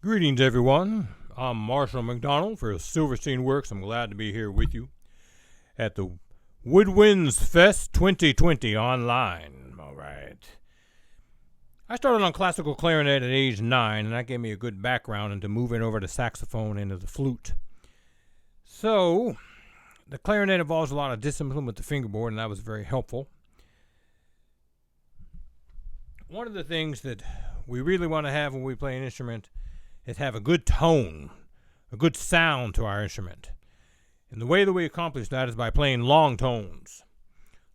Greetings, everyone. I'm Marshall McDonald for Silverstein Works. I'm glad to be here with you at the Woodwinds Fest 2020 online. All right. I started on classical clarinet at age 9, and that gave me a good background into moving over to saxophone and to the flute. So, the clarinet involves a lot of discipline with the fingerboard, and that was very helpful. One of the things that we really want to have when we play an instrument is have a good tone, a good sound to our instrument. And the way that we accomplish that is by playing long tones.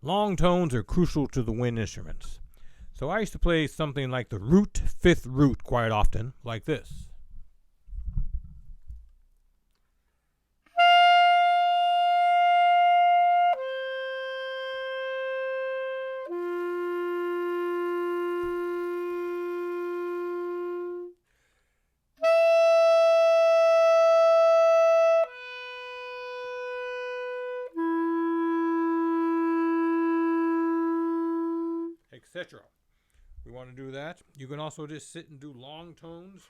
Long tones are crucial to the wind instruments. So I used to play something like the root, fifth root quite often, like this. Etc. We want to do that. You can also just sit and do long tones.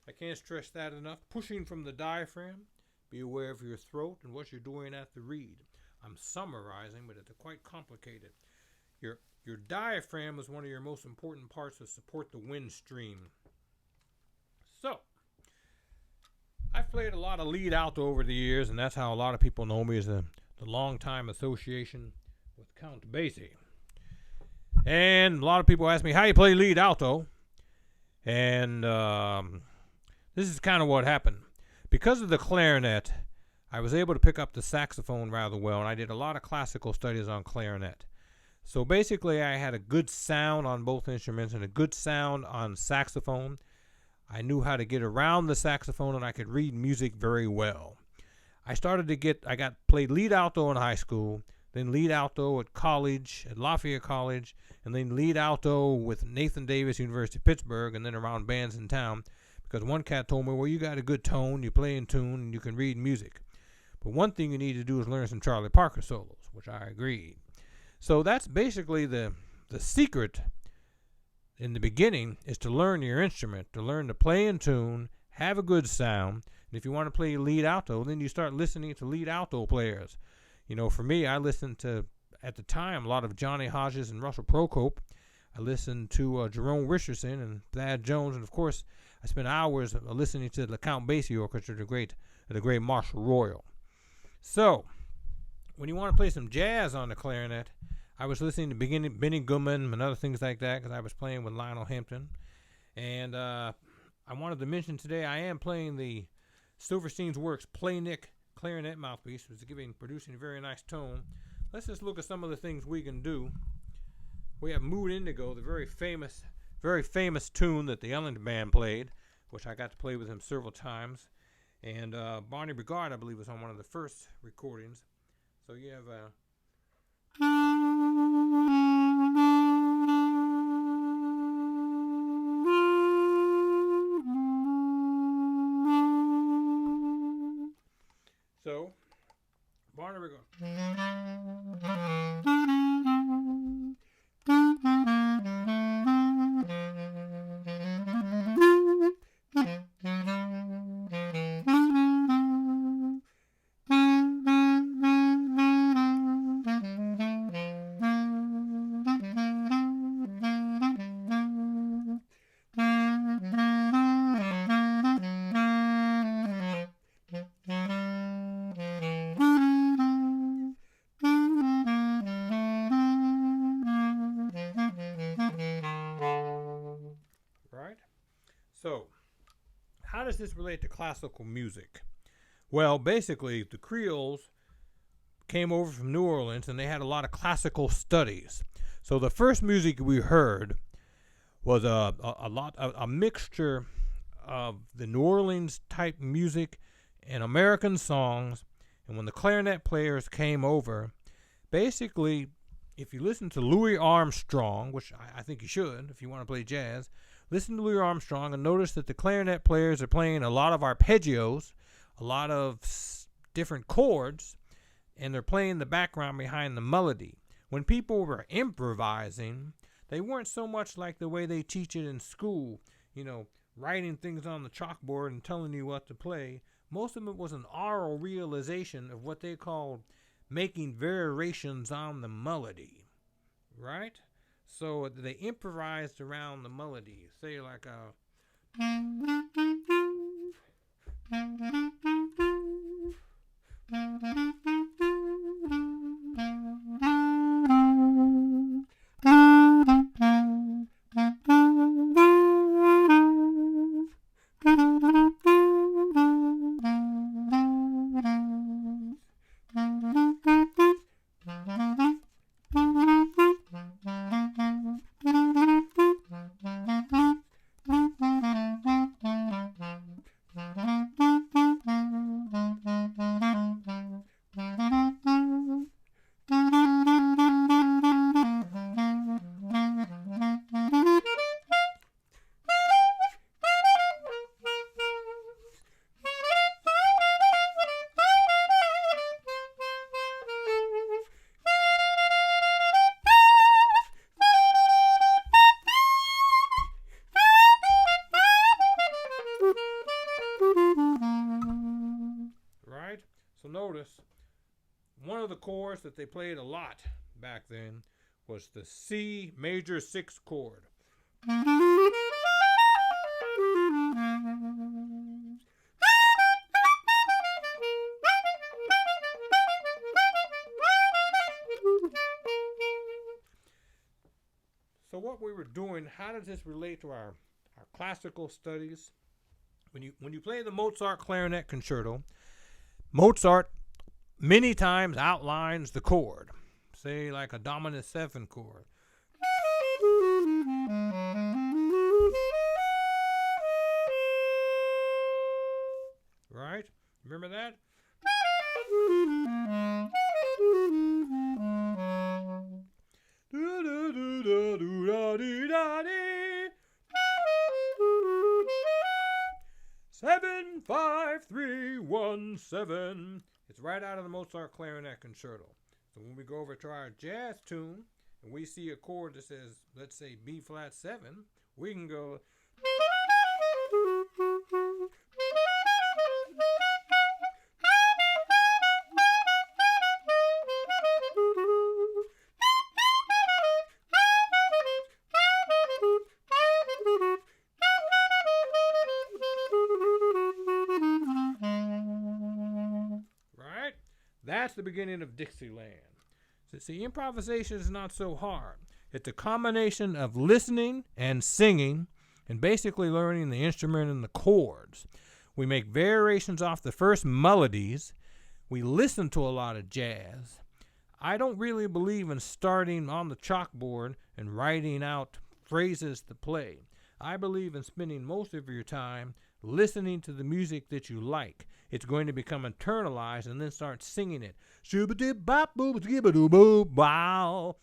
I can't stress that enough. Pushing from the diaphragm. Be aware of your throat and what you're doing at the reed. I'm summarizing, but it's quite complicated. Your diaphragm is one of your most important parts to support the wind stream. So, I've played a lot of lead alto over the years, and that's how a lot of people know me as the long-time association with Count Basie. And a lot of people ask me, how you play lead alto? And this is kind of what happened. Because of the clarinet, I was able to pick up the saxophone rather well, and I did a lot of classical studies on clarinet. So basically, I had a good sound on both instruments and a good sound on saxophone. I knew how to get around the saxophone, and I could read music very well. I played lead alto in high school, then lead alto at college, at Lafayette College, and then lead alto with Nathan Davis, University of Pittsburgh, and then around bands in town, because one cat told me, well, you got a good tone, you play in tune, and you can read music. But one thing you need to do is learn some Charlie Parker solos, which I agreed. So that's basically the secret in the beginning is to learn your instrument, to learn to play in tune, have a good sound. And if you want to play lead alto, then you start listening to lead alto players. You know, for me, I listened to, at the time, a lot of Johnny Hodges and Russell Procope. I listened to Jerome Richardson and Thad Jones. And, of course, I spent hours listening to the Count Basie Orchestra, the great Marshall Royal. So, when you want to play some jazz on the clarinet, I was listening to Benny Goodman and other things like that because I was playing with Lionel Hampton. And I wanted to mention today I am playing the Silverstein's Works Play-Nick clarinet mouthpiece, which is producing a very nice tone. Let's just look at some of the things we can do. We have Mood Indigo, the very famous tune that the Ellington Band played, which I got to play with him several times. And Barney Brigard, I believe, was on one of the first recordings. So you have So, Barney Brigard. So, how does this relate to classical music? Well, basically, the Creoles came over from New Orleans, and they had a lot of classical studies. So the first music we heard was a mixture of the New Orleans type music and American songs. And when the clarinet players came over, basically, if you listen to Louis Armstrong, which I think you should if you want to play jazz, listen to Louis Armstrong and notice that the clarinet players are playing a lot of arpeggios, a lot of different chords, and they're playing the background behind the melody. When people were improvising, they weren't so much like the way they teach it in school, writing things on the chalkboard and telling you what to play. Most of it was an oral realization of what they called making variations on the melody, right? So they improvised around the melody, say like a So notice, one of the chords that they played a lot back then was the C major 6 chord. So what we were doing, how does this relate to our classical studies? When you play the Mozart clarinet concerto, Mozart many times outlines the chord, say like a dominant 7 chord. Right? Remember that? Seven, 5, 3, 1, 7. It's right out of the Mozart clarinet concerto. So when we go over to our jazz tune and we see a chord that says, let's say B flat 7, we can go. That's the beginning of Dixieland. So see, improvisation is not so hard. It's a combination of listening and singing and basically learning the instrument and the chords. We make variations off the first melodies. We listen to a lot of jazz. I don't really believe in starting on the chalkboard and writing out phrases to play. I believe in spending most of your time listening to the music that you like. It's going to become internalized and then start singing it. Wow.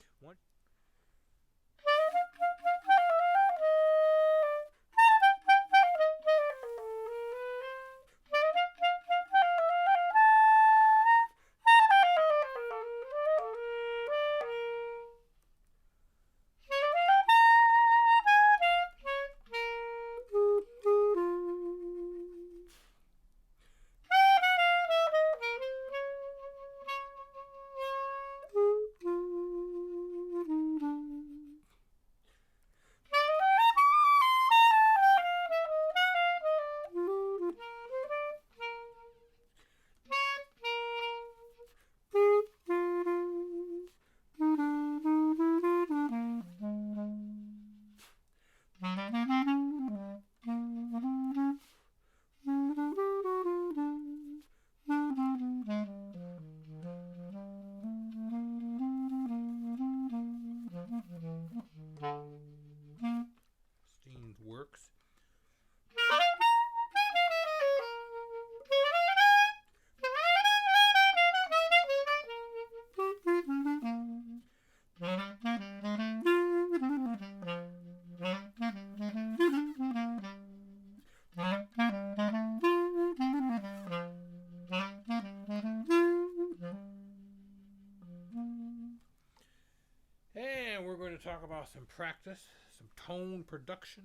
And we're going to talk about some practice, some tone production,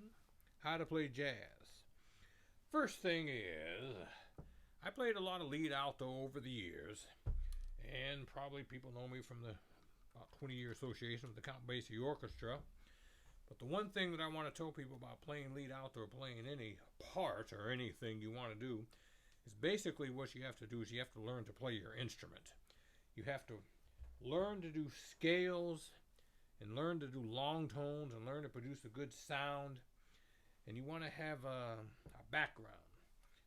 how to play jazz. First thing is, I played a lot of lead alto over the years, and probably people know me from the about 20-year association with the Count Basie Orchestra. But the one thing that I want to tell people about playing lead alto or playing any part or anything you want to do is basically what you have to do is you have to learn to play your instrument. You have to learn to do scales and learn to do long tones and learn to produce a good sound. And you want to have a background.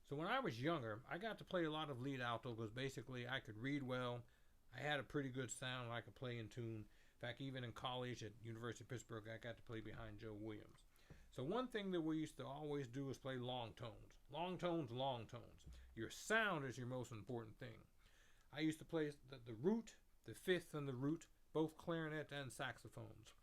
So when I was younger, I got to play a lot of lead alto because basically I could read well. I had a pretty good sound and I could play in tune. In fact, even in college at University of Pittsburgh, I got to play behind Joe Williams. So one thing that we used to always do is play long tones. Long tones, long tones. Your sound is your most important thing. I used to play the root, the fifth, and the root, both clarinet and saxophones.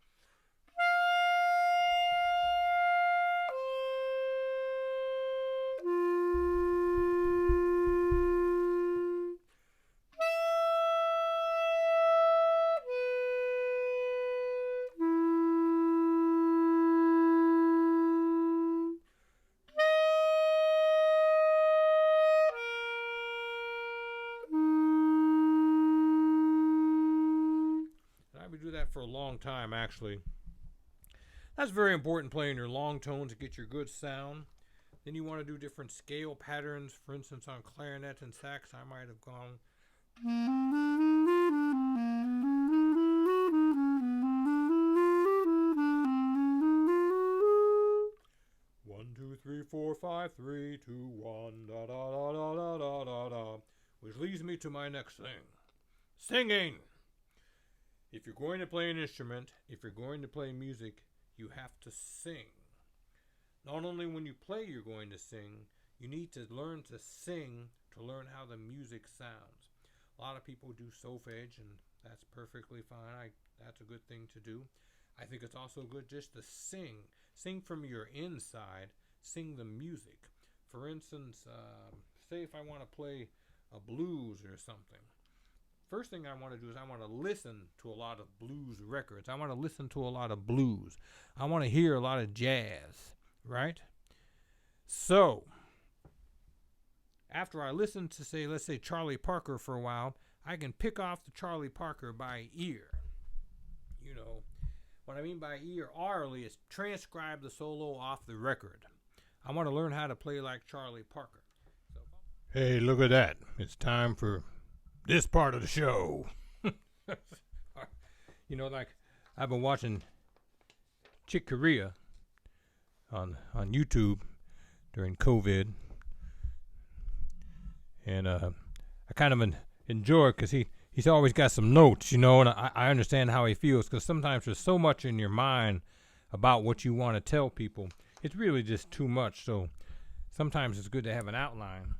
Do that for a long time, actually. That's very important, playing your long tones to get your good sound. Then you want to do different scale patterns. For instance, on clarinet and sax, I might have gone. 1, 2, 3, 4, 5, 3, 2, 1, da da da da da da da da. Which leads me to my next thing. Singing! If you're going to play an instrument, if you're going to play music, you have to sing. Not only when you play you're going to sing, you need to learn to sing to learn how the music sounds. A lot of people do solfege, and that's perfectly fine. That's a good thing to do. I think it's also good just to sing. Sing from your inside. Sing the music. For instance, say if I want to play a blues or something. First thing I want to do is I want to listen to a lot of blues records. I want to listen to a lot of blues. I want to hear a lot of jazz, right? So, after I listen to, say, let's say Charlie Parker for a while, I can pick off the Charlie Parker by ear. You know, what I mean by ear orally is transcribe the solo off the record. I want to learn how to play like Charlie Parker. So, hey, look at that. It's time for this part of the show. You know, like I've been watching Chick Corea on YouTube during COVID, and I kind of enjoy it because he's always got some notes, you know, and I understand how he feels, because sometimes there's so much in your mind about what you want to tell people. It's really just too much, so sometimes it's good to have an outline,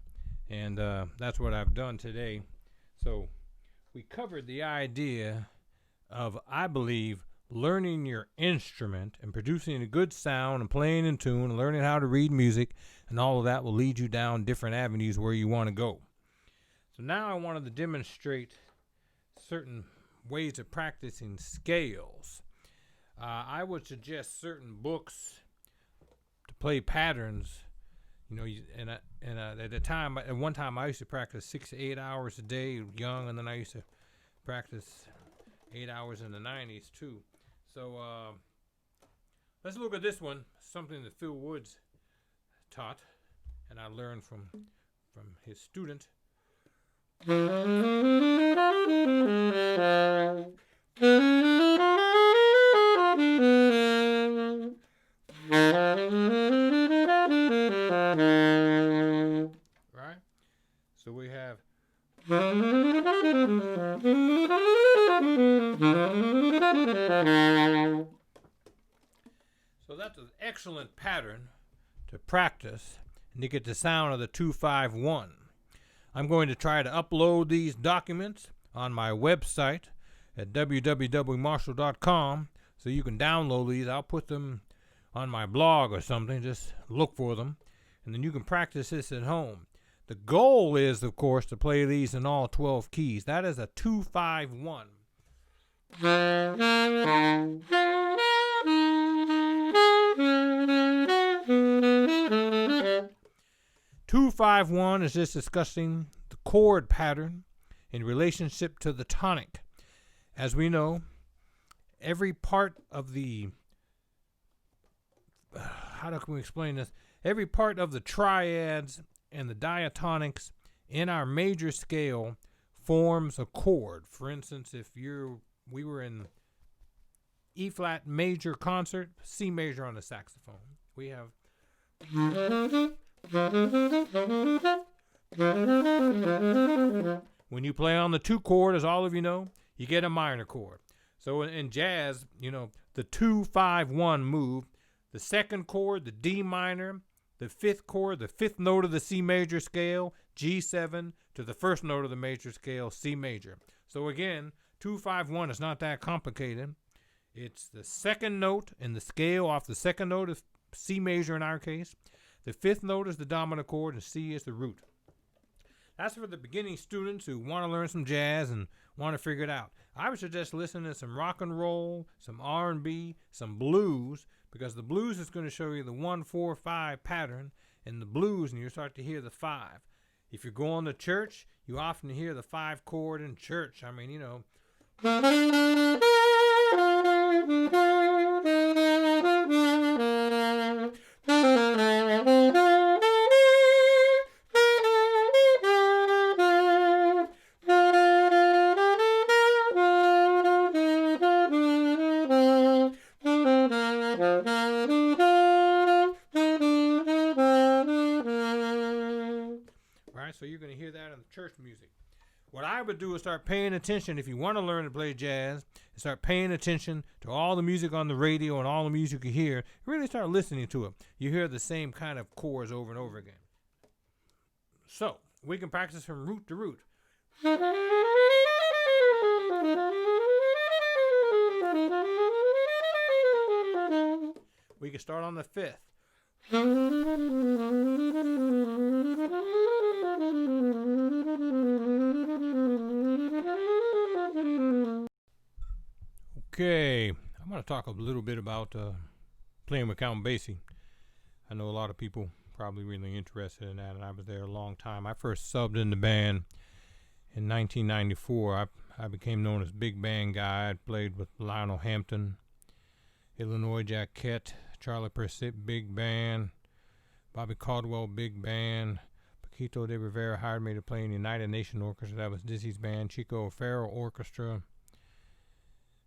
and that's what I've done today. So we covered the idea of, I believe, learning your instrument and producing a good sound and playing in tune and learning how to read music, and all of that will lead you down different avenues where you want to go. So now I wanted to demonstrate certain ways of practicing scales. I would suggest certain books to play patterns. You know, at one time I used to practice 6 to 8 hours a day, young, and then I used to practice 8 hours in the 90s too. So let's look at this one, something that Phil Woods taught, and I learned from his student. Right? So we have. So that's an excellent pattern to practice and to get the sound of the 2-5-1. I'm going to try to upload these documents on my website at www.marshall.com, so you can download these. I'll put them on my blog or something. Just look for them, and then you can practice this at home. The goal is, of course, to play these in all 12 keys. That is a 2-5-1. 2-5-1 is just discussing the chord pattern in relationship to the tonic. As we know, every part of the how can we explain this? Every part of the triads and the diatonics in our major scale forms a chord. For instance, if we were in E flat major concert, C major on the saxophone. We have when you play on the 2 chord, as all of you know, you get a minor chord. So in jazz, the 2-5-1 move, the 2nd chord, the D minor, the 5th chord, the 5th note of the C major scale, G7, to the 1st note of the major scale, C major. So again, 2-5-1 is not that complicated. It's the 2nd note in the scale off the 2nd note of C major in our case. The 5th note is the dominant chord, and C is the root. That's for the beginning students who want to learn some jazz and want to figure it out. I would suggest listening to some rock and roll, some R&B, some blues, because the blues is going to show you the 1-4-5 pattern in the blues, and you start to hear the 5. If you're going to church, you often hear the 5 chord in church. I mean, so you're going to hear that in the church music. What I would do is start paying attention, if you want to learn to play jazz, and start paying attention to all the music on the radio and all the music you hear. Really start listening to it. You hear the same kind of chords over and over again. So, we can practice from root to root. We can start on the 5th. Okay, I'm going to talk a little bit about playing with Count Basie. I know a lot of people probably really interested in that, and I was there a long time. I first subbed in the band in 1994. I became known as Big Band Guy. I played with Lionel Hampton, Illinois Jaquette, Charlie Persip, Big Band, Bobby Caldwell, Big Band. Paquito D'Rivera hired me to play in the United Nation Orchestra. That was Dizzy's band. Chico O'Farrell Orchestra.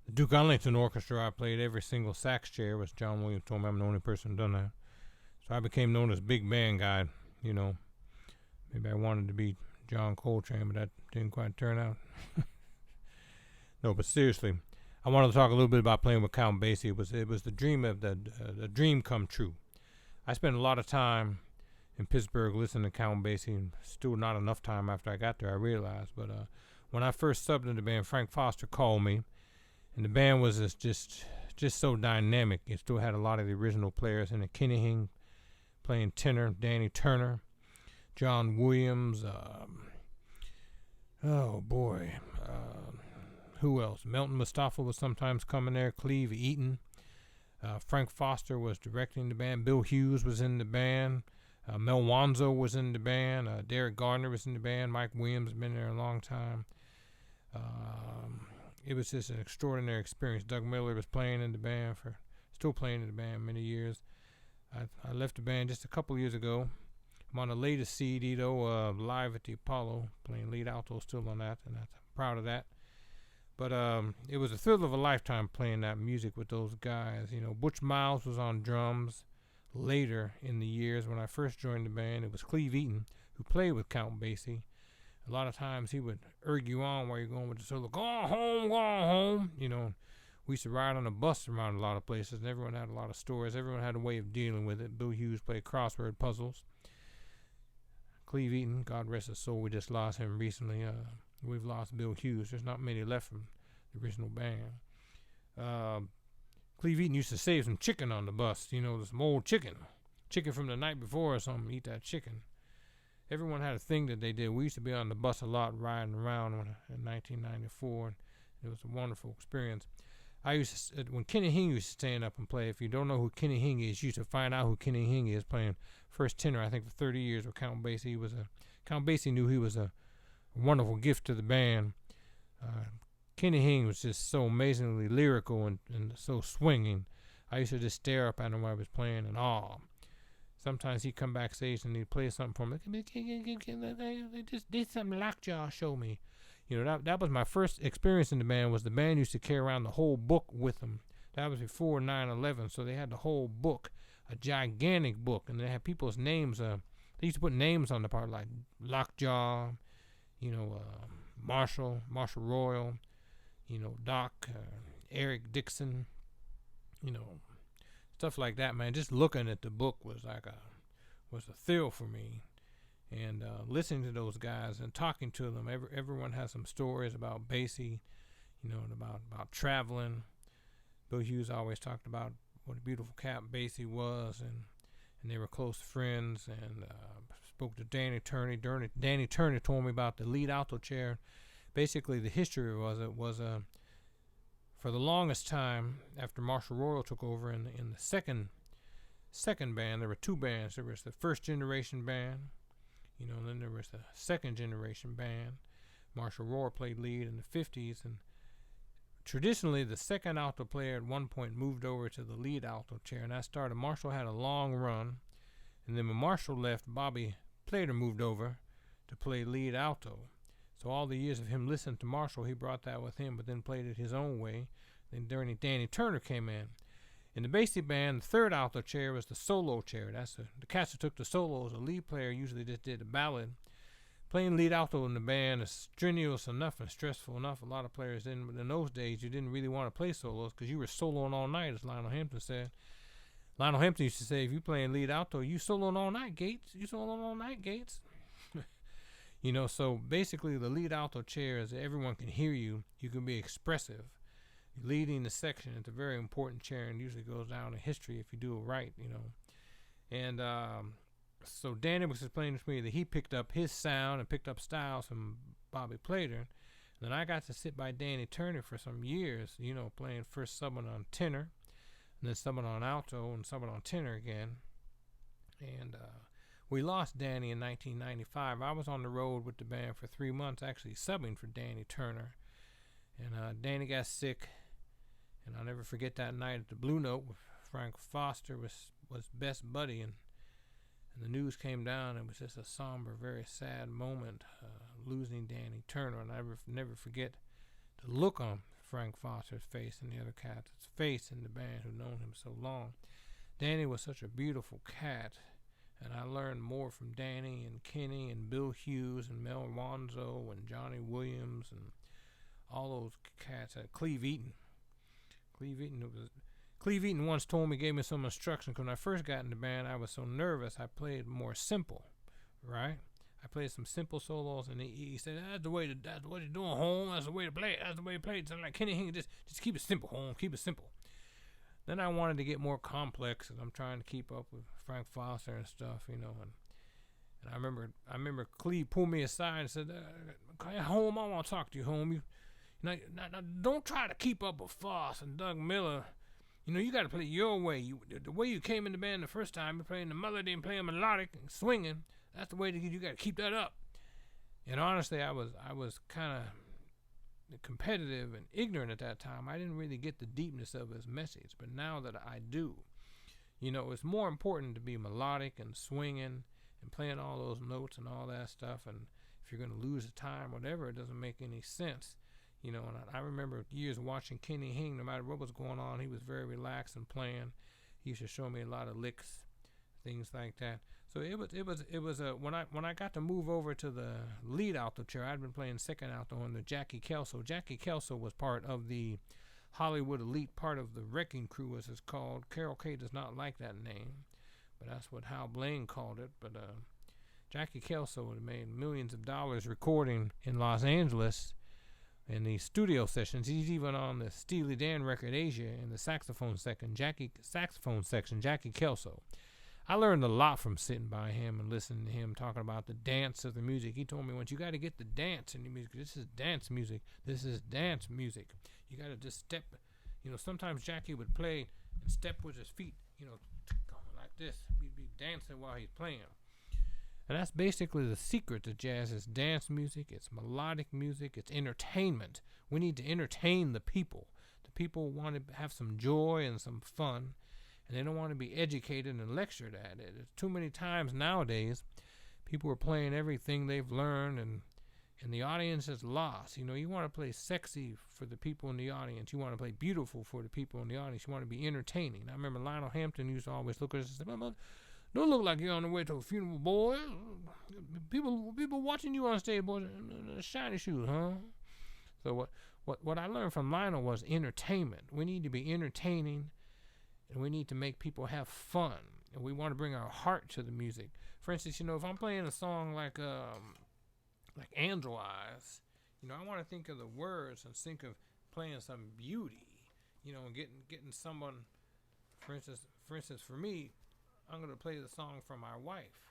The Duke Ellington Orchestra, I played every single sax chair, which John Williams told me I'm the only person who done that. So I became known as Big Band Guy, Maybe I wanted to be John Coltrane, but that didn't quite turn out. No, but seriously, I wanted to talk a little bit about playing with Count Basie. It was the dream of the dream come true. I spent a lot of time in Pittsburgh listening to Count Basie, and still not enough time after I got there, I realized. But when I first subbed in the band, Frank Foster called me, and the band was just so dynamic. It still had a lot of the original players in it. Kenny Hing playing tenor, Danny Turner, John Williams, who else? Melton Mustafa was sometimes coming there, Cleve Eaton. Frank Foster was directing the band. Bill Hughes was in the band. Mel Wanzo was in the band. Derek Gardner was in the band. Mike Williams has been there a long time. It was just an extraordinary experience. Doug Miller was still playing in the band many years. I left the band just a couple years ago. I'm on the latest CD though, Live at the Apollo, playing lead alto still on that, and I'm proud of that. But it was a thrill of a lifetime playing that music with those guys. Butch Miles was on drums. Later in the years, when I first joined the band, it was Cleve Eaton who played with Count Basie. A lot of times he would urge you on while you're going with the solo. Go on home. We used to ride on a bus around a lot of places, and everyone had a lot of stories. Everyone had a way of dealing with it. Bill Hughes played crossword puzzles. Cleve Eaton, God rest his soul, we just lost him recently. We've lost Bill Hughes. There's not many left from the original band. Cleve Eaton used to save some chicken on the bus. Some old chicken from the night before or something. Eat that chicken. Everyone had a thing that they did. We used to be on the bus a lot, riding around in 1994. It was a wonderful experience. I used to, when Kenny Hing used to stand up and play. If you don't know who Kenny Hing is, you should find out who Kenny Hing is, playing first tenor, I think, for 30 years with Count Basie. Count Basie knew he was a wonderful gift to the band. Kenny Hing was just so amazingly lyrical and so swinging. I used to just stare up at him while I was playing in awe. Sometimes he'd come backstage and he'd play something for me. They just did something lockjaw show me. You know, that was my first experience in the band. Was the band used to carry around the whole book with them. That was before 9/11, so they had the whole book, a gigantic book, and they had people's names. They used to put names on the part like Lockjaw, Marshall Royal, Doc, Eric Dixon, stuff like that, man. Just looking at the book was a thrill for me. And listening to those guys and talking to them, everyone has some stories about Basie, about traveling. Bill Hughes always talked about what a beautiful cat Basie was, and they were close friends. And spoke to Danny Turney. Danny Turney told me about the lead alto chair. Basically, the history was for the longest time after Marshall Royal took over in the second band, there were two bands. There was the first generation band. And then there was the second generation band. Marshall Royal played lead in the 50s, and traditionally the second alto player at one point moved over to the lead alto chair, and that started. Marshall had a long run, and then when Marshall left, Bobby Plater moved over to play lead alto. So all the years of him listening to Marshall, he brought that with him, but then played it his own way. Then Danny Turner came in. In the Basie band, the third alto chair was the solo chair. That's the cats who took the solos. The lead player usually just did the ballad. Playing lead alto in the band is strenuous enough and stressful enough. A lot of players didn't. But in those days, you didn't really want to play solos because you were soloing all night, as Lionel Hampton said. Lionel Hampton used to say, if you're playing lead alto, you soloing all night, Gates. You soloing all night, Gates. So basically the lead alto chair is everyone can hear you. You can be expressive. Leading the section, it's a very important chair and usually goes down in history if you do it right, And so Danny was explaining to me that he picked up his sound and picked up styles from Bobby Plater. And then I got to sit by Danny Turner for some years, playing first subbing on tenor, and then subbing on alto, and subbing on tenor again. And we lost Danny in 1995. I was on the road with the band for 3 months, actually subbing for Danny Turner. And Danny got sick. And I'll never forget that night at the Blue Note with Frank Foster was best buddy, and the news came down. It was just a somber, very sad moment, losing Danny Turner. And I never forget the look on Frank Foster's face and the other cat's face in the band who'd known him so long. Danny was such a beautiful cat, and I learned more from Danny and Kenny and Bill Hughes and Mel Wanzo and Johnny Williams and all those cats. Cleve Eaton. Cleve Eaton once gave me some instructions. When I first got in the band, I was so nervous, I played more simple, right? I played some simple solos, and he said, that's what you're doing, home. That's the way to play it. That's the way to play it. So like Kenny Hing, just keep it simple, home. Keep it simple. Then I wanted to get more complex, and I'm trying to keep up with Frank Foster and stuff, And I remember Cleve pulled me aside and said, home, I want to talk to you, home. Now, don't try to keep up with Foss and Doug Miller. You got to play your way. The way you came in the band the first time, you're playing the melody and playing melodic and swinging. That's the way you got to keep that up. And honestly, I was kind of competitive and ignorant at that time. I didn't really get the deepness of his message. But now that I do, it's more important to be melodic and swinging and playing all those notes and all that stuff. And if you're going to lose the time, whatever, it doesn't make any sense. And I remember years watching Kenny Hing. No matter what was going on, he was very relaxed and playing. He used to show me a lot of licks, things like that. So it was when I got to move over to the lead alto chair, I'd been playing second alto under Jackie Kelso. Jackie Kelso was part of the Hollywood elite, part of the Wrecking Crew, as it's called. Carol Kay does not like that name, but that's what Hal Blaine called it. But Jackie Kelso had made millions of dollars recording in Los Angeles. In the studio sessions, he's even on the Steely Dan record Asia in the saxophone section, Jackie Kelso. I learned a lot from sitting by him and listening to him talking about the dance of the music. He told me once, you got to get the dance in the music. This is dance music. You got to just step. Sometimes Jackie would play and step with his feet, going like this. He'd be dancing while he's playing. And that's basically the secret to jazz. It's dance music, it's melodic music, it's entertainment. We need to entertain the people. The people want to have some joy and some fun, and they don't want to be educated and lectured at it. It's too many times nowadays, people are playing everything they've learned, and the audience is lost. You want to play sexy for the people in the audience. You want to play beautiful for the people in the audience. You want to be entertaining. I remember Lionel Hampton used to always look at us and say, "Don't look like you're on the way to a funeral, boy. People watching you on stage, boy, shiny shoes, huh?" So what I learned from Lionel was entertainment. We need to be entertaining, and we need to make people have fun. And we want to bring our heart to the music. For instance, if I'm playing a song like Angel Eyes, I want to think of the words and think of playing some beauty, and getting someone. For instance, for me, I'm going to play the song from my wife.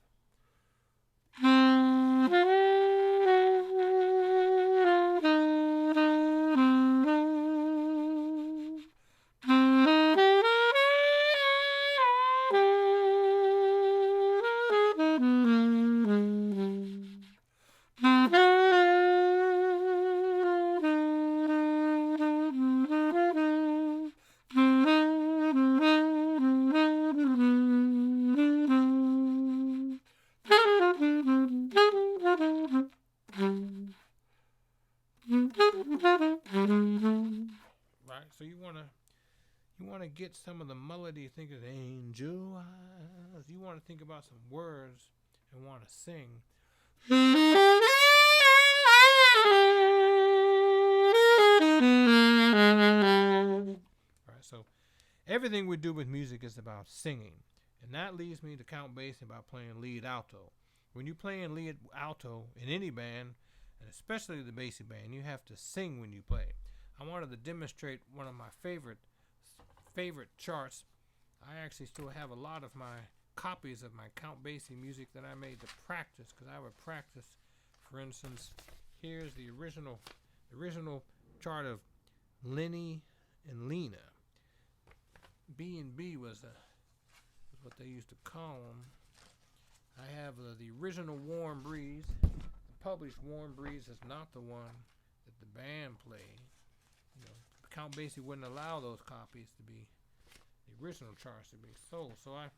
Right, so you want to get some of the melody. Think of angel eyes. You want to think about some words and want to sing. Right, so everything we do with music is about singing, and that leads me to Count Basie about playing lead alto. When you're playing lead alto in any band, and especially the Basie band, you have to sing when you play. I wanted to demonstrate one of my favorite charts. I actually still have a lot of my copies of my Count Basie music that I made to practice, because I would practice. For instance, here's the original chart of Lenny and Lena. B&B was what they used to call them. I have the original Warm Breeze. The published Warm Breeze is not the one that the band played. Count Basie wouldn't allow those copies to be the original charts to be sold. So I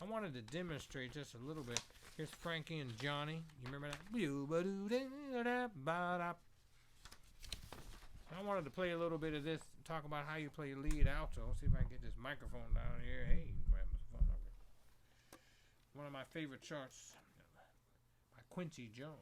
wanted to demonstrate just a little bit. Here's Frankie and Johnny. You remember that? I wanted to play a little bit of this and talk about how you play lead alto. See if I can get this microphone down here. Hey, one of my favorite charts by Quincy Jones.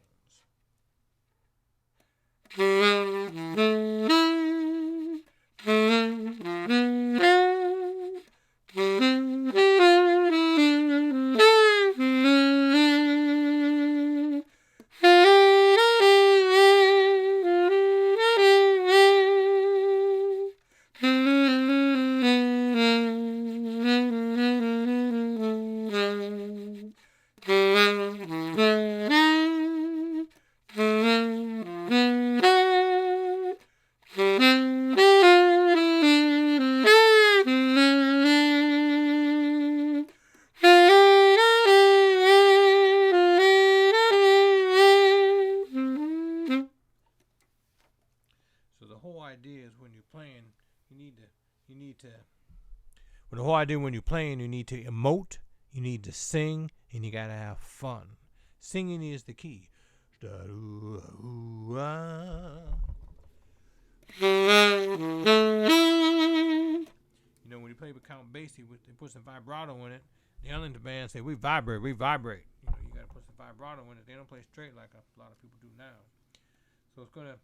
When you're playing, you need to emote, you need to sing, and you gotta have fun. Singing is the key. When you play with Count Basie, they put some vibrato in it. The Ellington band say, we vibrate. You gotta put some vibrato in it. They don't play straight like a lot of people do now. So it's gonna.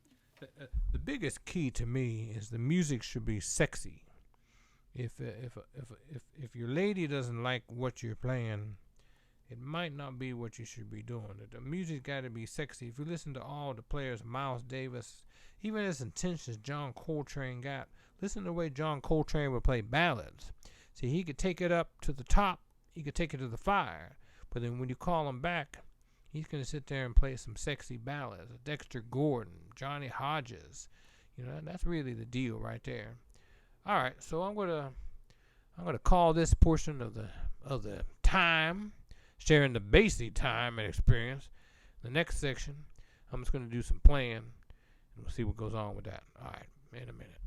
The biggest key to me is the music should be sexy. If your lady doesn't like what you're playing, it might not be what you should be doing. The music's got to be sexy. If you listen to all the players, Miles Davis, even as intense as John Coltrane got, listen to the way John Coltrane would play ballads. See, he could take it up to the top, he could take it to the fire, but then when you call him back, he's going to sit there and play some sexy ballads. Dexter Gordon, Johnny Hodges, that's really the deal right there. All right, so I'm gonna call this portion of the time sharing the Basie time and experience. The next section, I'm just gonna do some playing, and we'll see what goes on with that. All right, in a minute.